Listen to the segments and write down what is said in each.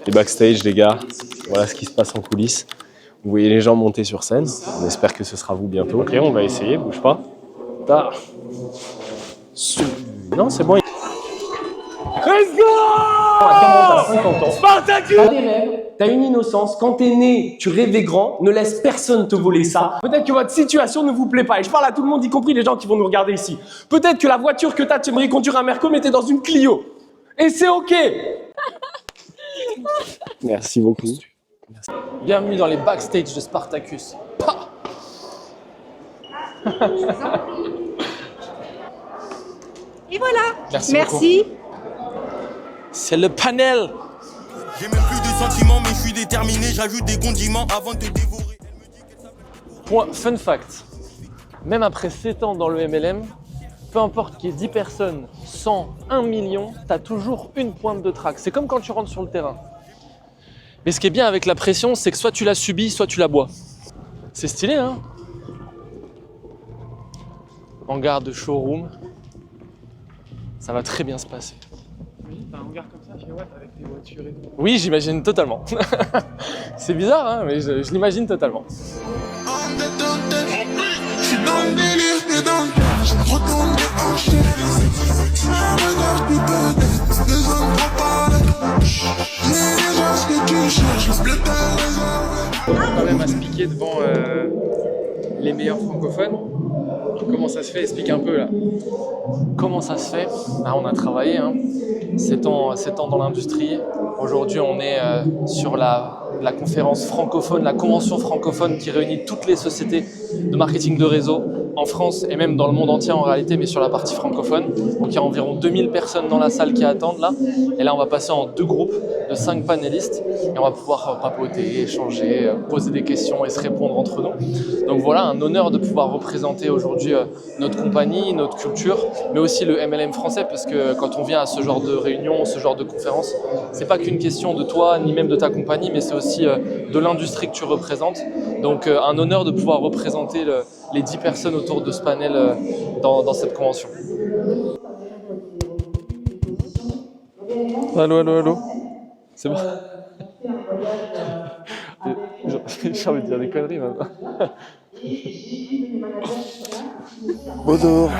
les backstage, les gars. Voilà ce qui se passe en coulisses. Vous voyez les gens monter sur scène. On espère que ce sera vous bientôt. Ok, on va essayer, bouge pas. Ta. Non, c'est bon. Let's go! T'as 50 ans. Spartacus! T'as des rêves, t'as une innocence. Quand t'es né, tu rêvais grand. Ne laisse personne te voler ça. Peut-être que votre situation ne vous plaît pas. Et je parle à tout le monde, y compris les gens qui vont nous regarder ici. Peut-être que la voiture que t'as, tu aimerais conduire un Merco, mais t'es dans une Clio. Et c'est ok. Merci beaucoup. Merci. Bienvenue dans les backstage de Spartacus. Pah. Et voilà. Merci. C'est le panel. J'ai même plus de sentiments, mais je suis déterminé. J'ajoute des condiments avant de te dévorer. Point, fun fact. Même après 7 ans dans le MLM, peu importe qu'il y ait 10 personnes, 100, 1 million, t'as toujours une pointe de trac. C'est comme quand tu rentres sur le terrain. Mais ce qui est bien avec la pression, c'est que soit tu la subis, soit tu la bois. C'est stylé, hein? Hangar de showroom. Ça va très bien se passer. Oui, t'as un hangar comme ça, avec des voitures et tout. Oui, j'imagine totalement. C'est bizarre, hein, mais je l'imagine totalement. On quand même à se piquer devant les meilleurs francophones. Comment ça se fait? Explique un peu là. Comment ça se fait? On a travaillé, 7 ans dans l'industrie. Aujourd'hui, on est sur la conférence francophone, la convention francophone qui réunit toutes les sociétés de marketing de réseau en France et même dans le monde entier en réalité, mais sur la partie francophone. Donc il y a environ 2000 personnes dans la salle qui attendent là. Et là, on va passer en 2 groupes de 5 panélistes et on va pouvoir papoter, échanger, poser des questions et se répondre entre nous. Donc voilà, un honneur de pouvoir représenter aujourd'hui notre compagnie, notre culture, mais aussi le MLM français, parce que quand on vient à ce genre de réunion, ce genre de conférence, c'est pas qu'une question de toi ni même de ta compagnie, mais c'est aussi de l'industrie que tu représentes. Donc un honneur de pouvoir représenter les 10 personnes autour de ce panel dans cette convention. Allô. C'est bon. J'ai envie de dire des conneries maintenant. Bonjour.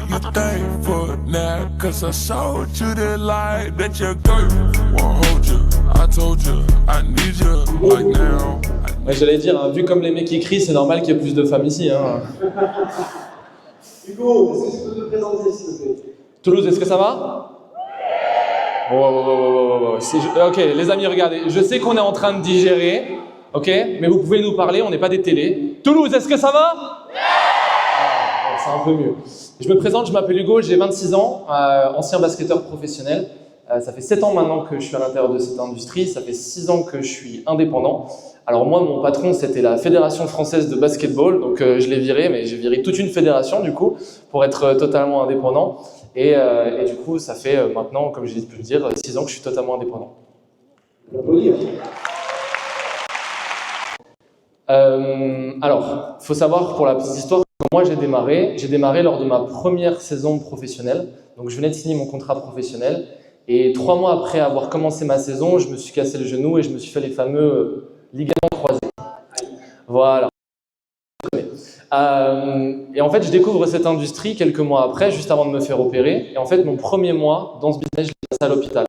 You thankful now, cause I showed you the light that your girl won't hold you. I told you, I need you like now. Ouais, j'allais dire, vu comme les mecs écrivent, c'est normal qu'il y ait plus de femmes ici. Hugo, est-ce que tu peux te présenter s'il te plaît? Toulouse, est-ce que ça va? Ok, les amis, regardez, je sais qu'on est en train de digérer, ok, mais vous pouvez nous parler, on n'est pas des télés. Toulouse, est-ce que ça va? C'est un peu mieux. Je me présente, je m'appelle Hugo, j'ai 26 ans, ancien basketteur professionnel. Ça fait 7 ans maintenant que je suis à l'intérieur de cette industrie, ça fait 6 ans que je suis indépendant. Alors moi, mon patron, c'était la Fédération française de basketball, donc je l'ai viré, mais j'ai viré toute une fédération du coup, pour être totalement indépendant. Et du coup, ça fait maintenant, comme j'ai pu le dire, 6 ans que je suis totalement indépendant. Alors, il faut savoir pour la petite histoire, que moi j'ai démarré lors de ma première saison professionnelle. Donc je venais de signer mon contrat professionnel. Et 3 mois après avoir commencé ma saison, je me suis cassé le genou et je me suis fait les fameux ligaments croisés. Voilà. Et en fait, je découvre cette industrie quelques mois après, juste avant de me faire opérer. Et en fait, mon premier mois dans ce business, je l'ai passé à l'hôpital.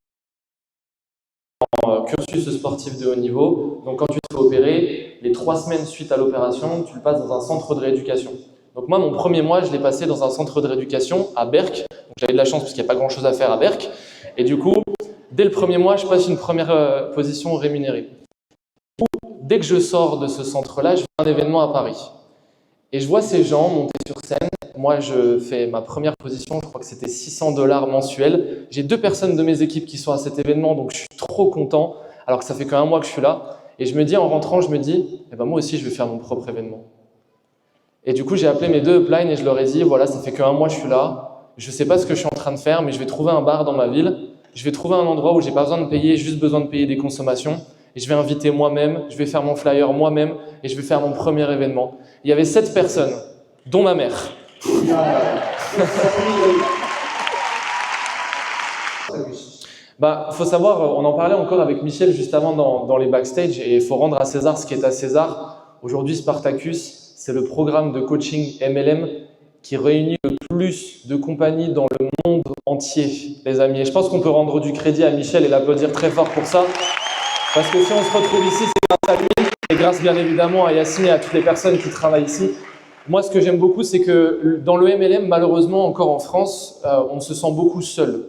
En cursus sportif de haut niveau. Donc quand tu te fais opérer, les 3 semaines suite à l'opération, tu le passes dans un centre de rééducation. Donc moi, mon premier mois, je l'ai passé dans un centre de rééducation à Berck. J'avais de la chance parce qu'il n'y a pas grand-chose à faire à Berck. Et du coup, dès le premier mois, je passe une première position rémunérée. Dès que je sors de ce centre-là, je fais un événement à Paris. Et je vois ces gens monter sur scène. Moi, je fais ma première position, je crois que c'était $600 mensuels. J'ai 2 personnes de mes équipes qui sont à cet événement, donc je suis trop content, alors que ça fait qu'1 mois que je suis là. Et je me dis, en rentrant, je me dis, eh ben moi aussi, je vais faire mon propre événement. Et du coup, j'ai appelé mes 2 uplines et je leur ai dit, voilà, ça fait qu'1 mois que je suis là. Je ne sais pas ce que je suis en train de faire, mais je vais trouver un bar dans ma ville. Je vais trouver un endroit où j'ai pas besoin de payer, juste besoin de payer des consommations. Et je vais inviter moi-même, je vais faire mon flyer moi-même et je vais faire mon premier événement. Il y avait 7 personnes, dont ma mère. Faut savoir, on en parlait encore avec Michel juste avant dans les backstage, et il faut rendre à César ce qui est à César. Aujourd'hui, Spartacus, c'est le programme de coaching MLM qui réunit le plus de compagnies dans le monde entier, les amis. Et je pense qu'on peut rendre du crédit à Michel et l'applaudir très fort pour ça. Parce que si on se retrouve ici, c'est grâce à lui, et grâce bien évidemment à Yacine et à toutes les personnes qui travaillent ici. Moi, ce que j'aime beaucoup, c'est que dans le MLM, malheureusement, encore en France, on se sent beaucoup seul.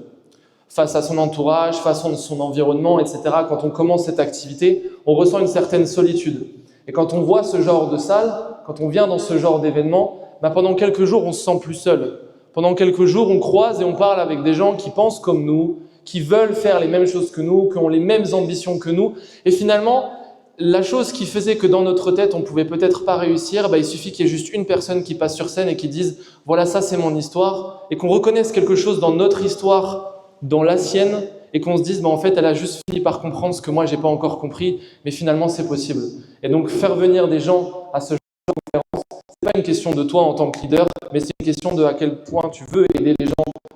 Face à son entourage, face à son environnement, etc. Quand on commence cette activité, on ressent une certaine solitude. Et quand on voit ce genre de salle, quand on vient dans ce genre d'événement, pendant quelques jours, on se sent plus seul. Pendant quelques jours, on croise et on parle avec des gens qui pensent comme nous, qui veulent faire les mêmes choses que nous, qui ont les mêmes ambitions que nous. Et finalement, la chose qui faisait que dans notre tête, on pouvait peut-être pas réussir, il suffit qu'il y ait juste une personne qui passe sur scène et qui dise « Voilà, ça c'est mon histoire » et qu'on reconnaisse quelque chose dans notre histoire, dans la sienne, et qu'on se dise en fait, elle a juste fini par comprendre ce que moi, j'ai pas encore compris, mais finalement, c'est possible. Et donc, faire venir des gens à ce genre de conférence, c'est pas une question de toi en tant que leader, mais c'est une question de à quel point tu veux aider les gens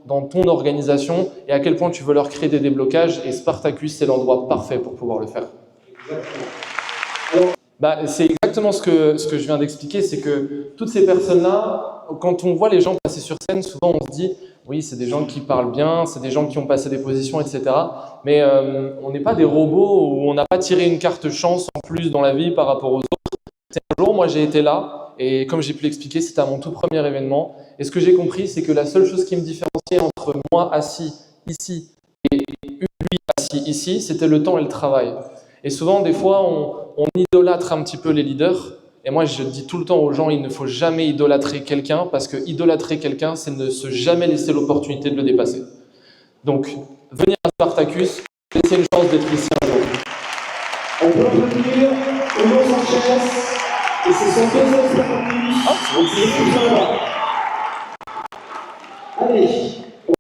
dans ton organisation et à quel point tu veux leur créer des déblocages. Et Spartacus, c'est l'endroit parfait pour pouvoir le faire. C'est exactement ce que je viens d'expliquer, c'est que toutes ces personnes-là, quand on voit les gens passer sur scène, souvent on se dit oui, c'est des gens qui parlent bien, c'est des gens qui ont passé des positions, etc. Mais on n'est pas des robots où on n'a pas tiré une carte chance en plus dans la vie par rapport aux autres. Un jour, moi j'ai été là, et comme j'ai pu l'expliquer, c'était à mon tout premier événement. Et ce que j'ai compris, c'est que la seule chose qui me différenciait entre moi assis ici et lui assis ici, c'était le temps et le travail. Et souvent, des fois, on idolâtre un petit peu les leaders. Et moi, je dis tout le temps aux gens, il ne faut jamais idolâtrer quelqu'un, parce que idolâtrer quelqu'un, c'est ne se jamais laisser l'opportunité de le dépasser. Donc, venir à Spartacus, laissez une chance d'être ici un jour. On peut applaudir Hugo Sanchez, et c'est son deuxième Spartacus. Allez.